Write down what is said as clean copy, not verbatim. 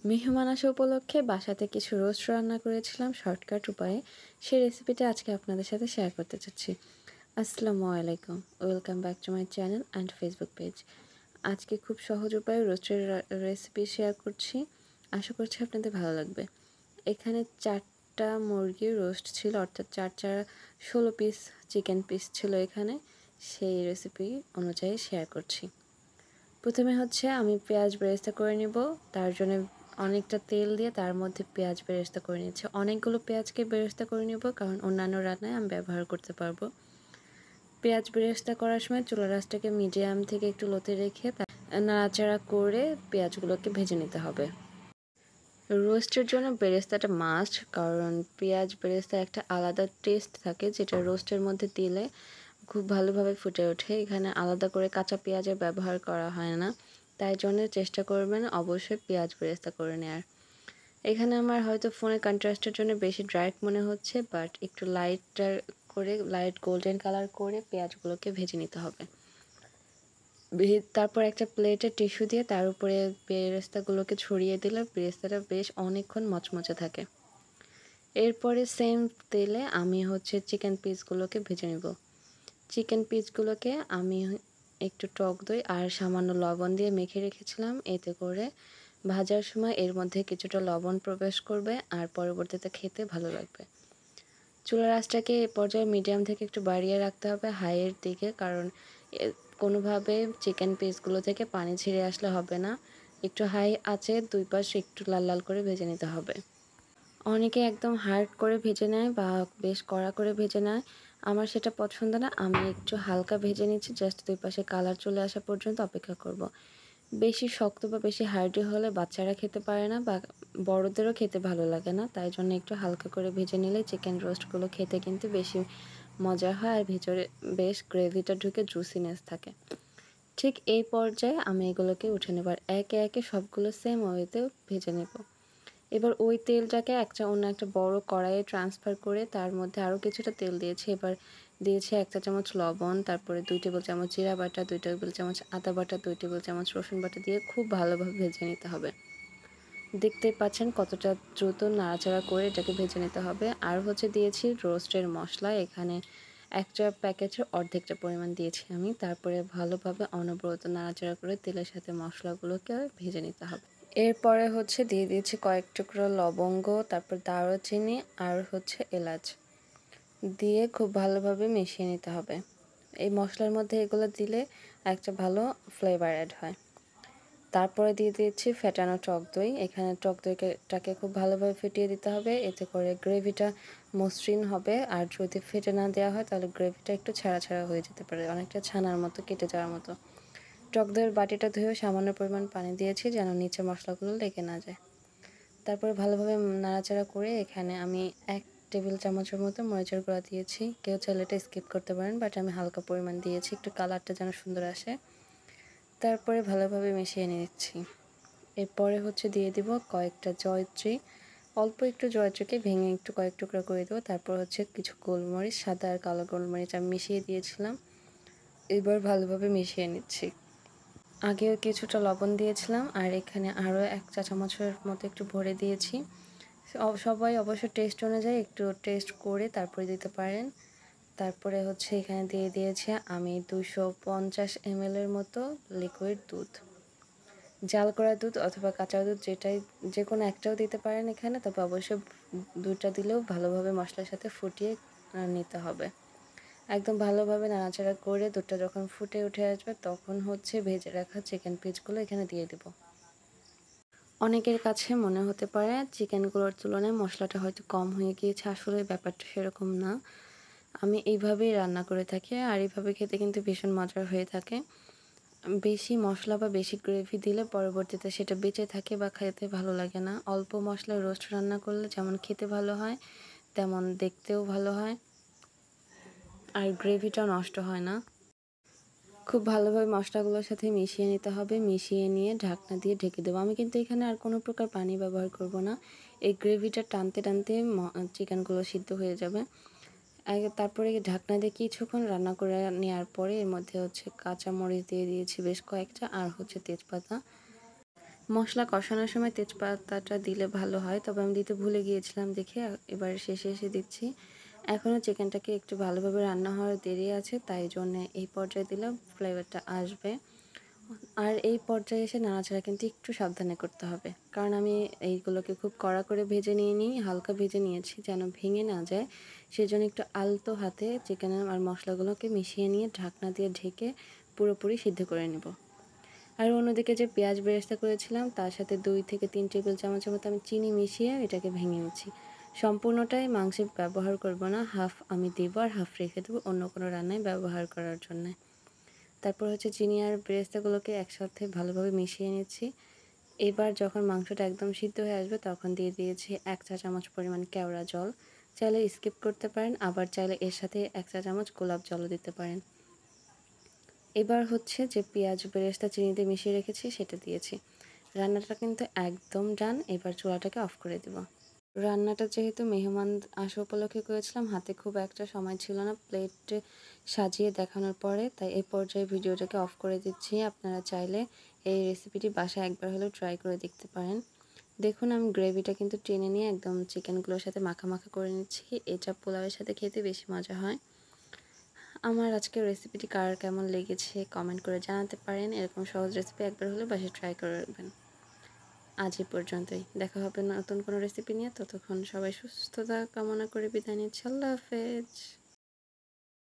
মেহমান আসা উপলক্ষে বাসাতে কিছু রোস্ট রান্না করেছিলাম শর্টকাট উপায়ে। সেই রেসিপিটা আজকে আপনাদের সাথে শেয়ার করতে চাচ্ছি। আসসালামু আলাইকুম, welcome back to my channel and Facebook page. আজকে খুব সহজ উপায়ে রোস্টের রেসিপি শেয়ার করছি, আশা করছি আপনাদের ভালো লাগবে। এখানে 4টা মুরগির রোস্ট ছিল, অর্থাৎ 16 পিস চিকেন পিস ছিল এখানে। সেই রেসিপি অনুযায়ী শেয়ার করছি। প্রথমে হচ্ছে আমি পেঁয়াজ বেরেস্তা করে নিব। তার জন্য অনেকটা তেল দিয়ে তার মধ্যে পেঁয়াজ বেরেস্তা করে নিচ্ছি। অনেকগুলো পেঁয়াজকে বেরেস্তা করে নিব, কারণ অন্যান্য রান্নায় আমি ব্যবহার করতে পারবো। পেঁয়াজ বেরেস্তা করার সময় চুলার আঁচটাকে মিডিয়াম থেকে একটু লোতে রেখে নাড়াচাড়া করে পেঁয়াজগুলোকে ভেজে নিতে হবে। রোস্টের জন্য বেরেস্তাটা মাস্ট, কারণ পেঁয়াজ বেরেস্তা একটা আলাদা টেস্ট থাকে, যেটা রোস্টের মধ্যে দিলে খুব ভালোভাবে ফুটে ওঠে। এখানে আলাদা করে কাঁচা পেঁয়াজের ব্যবহার করা হয় না, তাই জন্য চেষ্টা করবেন অবশ্যই পেঁয়াজ বেরেস্তা করে নেওয়ার। এখানে আমার হয়তো ফোনে কন্ট্রাস্টের জন্য বেশি ব্রাইট মনে হচ্ছে, বাট একটু লাইট গোল্ডেন কালার করে পেঁয়াজগুলোকে ভেজে নিতে হবে। তারপর একটা প্লেটে টিস্যু দিয়ে তার উপরে বেরেস্তাগুলোকে ছড়িয়ে দিলে বেরেস্তাটা বেশ অনেকক্ষণ মচমচে থাকে। এরপরে সেম তেলে আমি চিকেন পিসগুলোকে ভেজে নেব। চিকেন পিসগুলোকে আমি একটু টক দই আর সামান্য লবণ দিয়ে মেখে রেখেছিলাম, এতে করে ভাজার সময় এর মধ্যে কিছুটা লবণ প্রবেশ করবে আর পরবর্তীতে খেতে ভালো লাগবে। চুলার আঁচটাকে এ পর্যায়ে মিডিয়াম থেকে একটু বাড়িয়ে রাখতে হবে হাইয়ের দিকে, কারণ কোনোভাবে চিকেন পিসগুলো থেকে পানি ছিঁড়ে আসলে হবে না। একটু হাই আঁচে দুই পাশ একটু লাল লাল করে ভেজে নিতে হবে। অনেকে একদম হার্ড করে ভেজে নেয় বা বেশ কড়া করে ভেজে নেয়, আমার সেটা পছন্দ না। আমি একটু হালকা ভেজে নিচ্ছি, জাস্ট দুই পাশে কালার চলে আসা পর্যন্ত অপেক্ষা করব। বেশি শক্ত বা বেশি হার্ডি হলে বাচ্চারা খেতে পারে না বা বড়দেরও খেতে ভালো লাগে না, তাই জন্য একটু হালকা করে ভেজে নিলে চিকেন রোস্টগুলো খেতে কিন্তু বেশি মজা হয় আর ভিতরে বেশ গ্রেভিটা ঢুকে জুসিনেস থাকে। ঠিক এই পর্যায়ে আমি এগুলোকে উঠে নেব আর একে একে সবগুলো সেম ওয়েতে ভেজে নেব। এবার ওই তেলটাকে অন্য একটা বড় কড়াইয়ে ট্রান্সফার করে তার মধ্যে আরও কিছুটা তেল দিয়েছি। এবার দিয়েছি 1 চা চামচ লবণ, তারপরে 2 টেবিল চামচ জিরা বাটা, 2 টেবিল চামচ আদা বাটা, 2 টেবিল চামচ রসুন বাটা দিয়ে খুব ভালোভাবে ভেজে নিতে হবে। দেখতেই পাচ্ছেন কতটা দ্রুত নাড়াচাড়া করে এটাকে ভেজে নিতে হবে। আর দিয়েছি রোস্টের মশলা, এখানে একটা প্যাকেটের অর্ধেকটা পরিমাণ দিয়েছি আমি। তারপরে ভালোভাবে অনবরত নাড়াচাড়া করে তেলের সাথে মশলাগুলোকে ভেজে নিতে হবে। এরপরে দিয়ে দিয়েছি কয়েক টুকরো লবঙ্গ, তারপর দারুচিনি আর এলাচ দিয়ে খুব ভালোভাবে মিশিয়ে নিতে হবে। এই মশলার মধ্যে এগুলো দিলে একটা ভালো ফ্লেভার অ্যাড হয়। তারপরে দিয়ে দিয়েছি ফেটানো টক দই। এখানে টক দইটাকে খুব ভালোভাবে ফেটিয়ে দিতে হবে, এতে করে গ্রেভিটা মসৃণ হবে। আর যদি ফেটে না দেওয়া হয় তাহলে গ্রেভিটা একটু ছাড়া ছাড়া হয়ে যেতে পারে, অনেকটা ছানার মতো কেটে যাওয়ার মতো। টক দইয়ের বাটিটা ধুয়েও সামান্য পরিমাণ পানি দিয়েছি, যেন নিচে মশলাগুলো লেগে না যায়। তারপরে ভালোভাবে নাড়াচাড়া করে এখানে আমি 1 টেবিল চামচের মতো মরিচের গুঁড়া দিয়েছি। কেউ চাইলে এটা স্কিপ করতে পারেন, বাট আমি হালকা পরিমাণ দিয়েছি, একটু কালারটা যেন সুন্দর আসে। তারপরে ভালোভাবে মিশিয়ে নিচ্ছি। এরপরে দিয়ে দিব কয়েকটা জয়ত্রী, অল্প একটু জয়ত্রীকে ভেঙে একটু কয়েক টুকরা করে দেবো। তারপর কিছু গোলমরিচ, সাদা আর কালো গোলমরিচ আমি মিশিয়ে দিয়েছিলাম। এবার ভালোভাবে মিশিয়ে নিচ্ছি। আগেও কিছুটা লবণ দিয়েছিলাম আর এখানে আরও 1 চা চামচের মতো একটু ভরে দিয়েছি। সবাই অবশ্য টেস্ট অনুযায়ী একটু টেস্ট করে তারপরে দিতে পারেন। তারপরে এখানে দিয়ে দিয়েছি আমি 250 ml মতো লিকুইড দুধ। জাল করা দুধ অথবা কাঁচা দুধ যে কোনো একটাও দিতে পারেন এখানে, তবে অবশ্যই দুধটা দিলেও ভালোভাবে মশলার সাথে ফুটিয়ে নিতে হবে। একদম ভালোভাবে নাড়াচাড়া করে দুধটা যখন ফুটে উঠে আসবে তখন ভেজে রাখা চিকেন পিসগুলো এখানে দিয়ে দেব। অনেকের কাছে মনে হতে পারে চিকেনগুলোর তুলনায় মশলাটা হয়তো কম হয়ে গিয়েছে, আসলে ব্যাপারটা সেরকম না। আমি এইভাবেই রান্না করে থাকি আর এইভাবে খেতে কিন্তু ভীষণ মজার হয়ে থাকে। বেশি মশলা বা বেশি গ্রেভি দিলে পরবর্তীতে সেটা বেঁচে থাকে বা খেতে ভালো লাগে না। অল্প মশলায় রোস্ট রান্না করলে যেমন খেতে ভালো হয়, তেমন দেখতেও ভালো হয় আর গ্রেভিটাও নষ্ট হয় না। খুব ভালোভাবে মশলাগুলোর সাথে মিশিয়ে নিতে হবে। মিশিয়ে নিয়ে ঢাকনা দিয়ে ঢেকে দেবো। আমি কিন্তু এখানে আর কোনো প্রকার পানি ব্যবহার করব না। এই গ্রেভিটা টানতে টানতে চিকেনগুলো সিদ্ধ হয়ে যাবে। তারপরে ঢাকনা দিয়ে কিছুক্ষণ রান্না করে নেওয়ার পরে এর মধ্যে কাঁচামরিচ দিয়ে দিয়েছি বেশ কয়েকটা, আর তেজপাতা। মশলা কষানোর সময় তেজপাতাটা দিলে ভালো হয়, তবে আমি দিতে ভুলে গিয়েছিলাম দেখে এবার শেষে এসে দিচ্ছি। এখনও চিকেনটাকে একটু ভালোভাবে রান্না হওয়ার দেরি আছে, তাই জন্যে এই পর্যায়ে দিলে ফ্লেভারটা আসবে। আর এই পর্যায়ে এসে নাড়াচাড়া কিন্তু একটু সাবধানে করতে হবে, কারণ আমি এইগুলোকে খুব কড়া করে ভেজে নিইনি, হালকা ভেজে নিয়েছি যেন ভেঙে না যায়। সেজন্য একটু আলতো হাতে চিকেন আর মশলাগুলোকে মিশিয়ে নিয়ে ঢাকনা দিয়ে ঢেকে পুরোপুরি সিদ্ধ করে নেব। আর অন্যদিকে যে পেঁয়াজ বেরেস্তা করেছিলাম তার সাথে 2 থেকে 3 টেবিল চামচের মতো আমি চিনি মিশিয়ে এটাকে ভেঙে নিচ্ছি। সম্পূর্ণটাই মাংসে ব্যবহার করব না, হাফ আমি দেবো আর হাফ রেখে দেবো অন্য কোনো রান্নায় ব্যবহার করার জন্যে। তারপর হচ্ছে চিনি আর বেরেস্তাগুলোকে একসাথে ভালোভাবে মিশিয়ে নিচ্ছি। এবার যখন মাংসটা একদম সিদ্ধ হয়ে আসবে তখন দিয়ে দিয়েছি 1 চা চামচ পরিমাণ কেওড়া জল। চাইলে স্কিপ করতে পারেন, আবার চাইলে এর সাথে 1 চা চামচ গোলাপ জলও দিতে পারেন। এবার হচ্ছে যে পেঁয়াজ বেরেস্তা চিনি দিয়ে মিশিয়ে রেখেছি সেটা দিয়েছি। রান্নাটা কিন্তু একদম ডান। এবার চুলাটাকে অফ করে দেব। রান্নাটা যেহেতু মেহমান আসা উপলক্ষে করেছিলাম, হাতে খুব একটা সময় ছিল না প্লেটে সাজিয়ে দেখানোর পরে, তাই এই পর্যায়ে ভিডিওটাকে অফ করে দিচ্ছি। আপনারা চাইলে এই রেসিপিটি বাসায় একবার হলেও ট্রাই করে দেখতে পারেন। দেখুন আমি গ্রেভিটা কিন্তু টেনে নিয়ে একদম চিকেনগুলোর সাথে মাখা মাখা করে নিচ্ছি। এটা পোলাওয়ের সাথে খেতে বেশি মজা হয়। আমার আজকের রেসিপিটি কার কেমন লেগেছে কমেন্ট করে জানাতে পারেন। এরকম সহজ রেসিপি একবার হলেও বাসায় ট্রাই করবেন। আজ এই পর্যন্তই। দেখা হবে নতুন কোনো রেসিপি নিয়ে। ততক্ষণ সবাই সুস্থতা কামনা করে বিদায় নিচ্ছি। আল্লাহ হাফেজ।